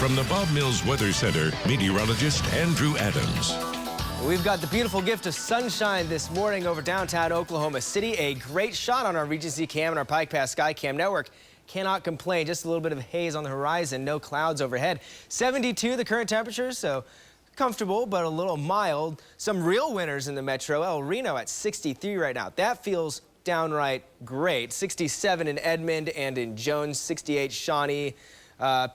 From the Bob Mills Weather Center, meteorologist Andrew Adams. We've got the beautiful gift of sunshine this morning over downtown Oklahoma City. A great shot on our Regency Cam and our Pike Pass Sky Cam network. Cannot complain. Just a little bit of haze on the horizon. No clouds overhead. 72 the current temperature, so comfortable but a little mild. Some real winners in the metro. El Reno at 63 right now. That feels downright great. 67 in Edmond and in Jones. 68 Shawnee.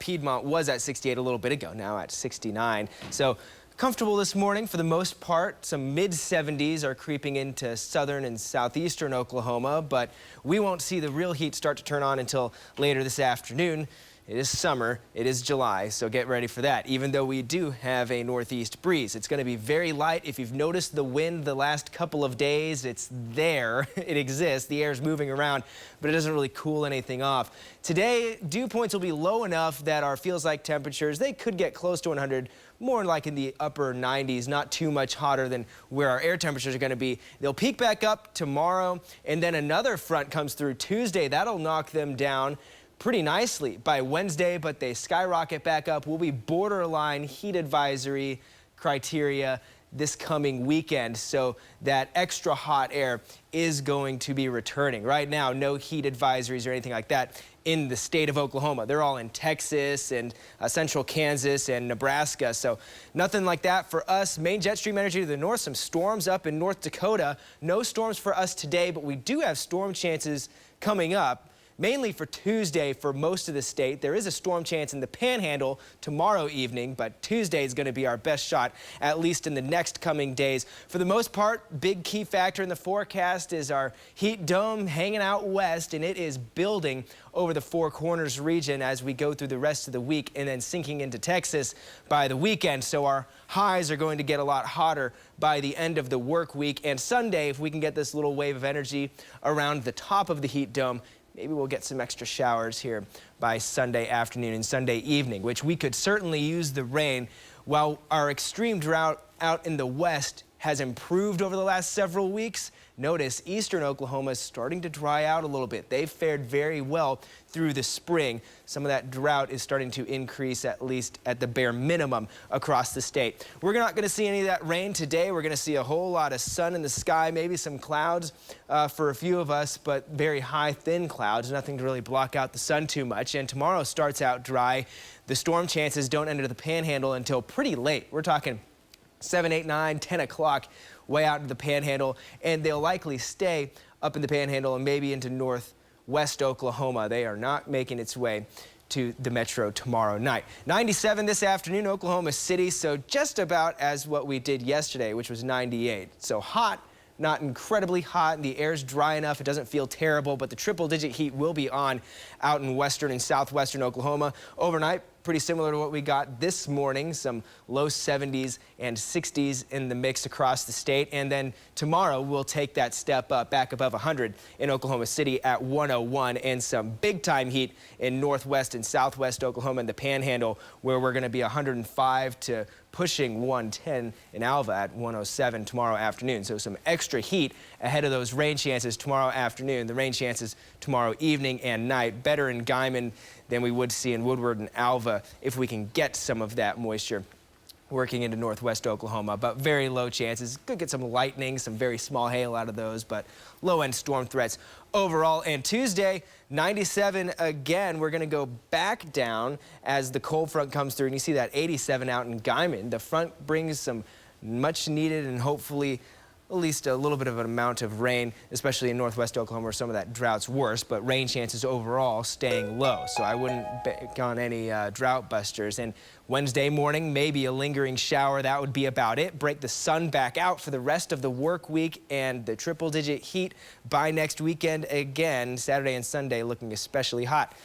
Piedmont was at 68 a little bit ago, now at 69. So comfortable this morning for the most part. Some mid-70s are creeping into southern and southeastern Oklahoma, but we won't see the real heat start to turn on until later this afternoon. It is summer, it is July, so get ready for that, even though we do have a northeast breeze. It's going to be very light. If you've noticed the wind the last couple of days, it's there. It exists. The air's moving around, but it doesn't really cool anything off. Today, dew points will be low enough that our feels-like temperatures, they could get close to 100, more like in the upper 90s, not too much hotter than where our air temperatures are going to be. They'll peak back up tomorrow, and then another front comes through Tuesday. That'll knock them down pretty nicely by Wednesday, but they skyrocket back up. We'll be borderline heat advisory criteria this coming weekend, so that extra hot air is going to be returning. Right now, no heat advisories or anything like that in the state of Oklahoma. They're all in Texas and central Kansas and Nebraska, so nothing like that for us. Main jet stream energy to the north, some storms up in North Dakota. No storms for us today, but we do have storm chances coming up. Mainly for Tuesday for most of the state. There is a storm chance in the Panhandle tomorrow evening, but Tuesday is going to be our best shot, at least in the next coming days. For the most part, big key factor in the forecast is our heat dome hanging out west, and it is building over the Four Corners region as we go through the rest of the week and then sinking into Texas by the weekend. So our highs are going to get a lot hotter by the end of the work week. And Sunday, if we can get this little wave of energy around the top of the heat dome, maybe we'll get some extra showers here by Sunday afternoon and Sunday evening, which we could certainly use the rain. While our extreme drought out in the west has improved over the last several weeks, notice eastern Oklahoma is starting to dry out a little bit. They've fared very well through the spring. Some of that drought is starting to increase, at least at the bare minimum, across the state. We're not going to see any of that rain today. We're going to see a whole lot of sun in the sky, maybe some clouds for a few of us, but very high, thin clouds, nothing to really block out the sun too much. And tomorrow starts out dry. The storm chances don't enter the Panhandle until pretty late. We're talking 7, 8, 9, 10 o'clock way out into the Panhandle, and they'll likely stay up in the Panhandle and maybe into northwest Oklahoma. They are not making its way to the metro tomorrow night. 97 this afternoon, Oklahoma City, so just about as what we did yesterday, which was 98. So hot, not incredibly hot, and the air's dry enough. It doesn't feel terrible, but the triple-digit heat will be on out in western and southwestern Oklahoma. Overnight, pretty similar to what we got this morning, some low 70s and 60s in the mix across the state. And then tomorrow we'll take that step up back above 100 in Oklahoma City at 101, and some big time heat in northwest and southwest Oklahoma and the Panhandle, where we're going to be 105 to pushing 110 in Alva at 107 tomorrow afternoon. So some extra heat ahead of those rain chances tomorrow afternoon. The rain chances tomorrow evening and night, better in Guymon than we would see in Woodward and Alva if we can get some of that moisture working into northwest Oklahoma, but very low chances. Could get some lightning, some very small hail out of those, but low-end storm threats overall. And Tuesday, 97 again. We're going to go back down as the cold front comes through, and you see that 87 out in Guymon. The front brings some much needed and hopefully at least a little bit of an amount of rain, especially in northwest Oklahoma where some of that drought's worse, but rain chances overall staying low. So I wouldn't bank on any drought busters. And Wednesday morning, maybe a lingering shower. That would be about it. Break the sun back out for the rest of the work week, and the triple-digit heat by next weekend again. Saturday and Sunday looking especially hot.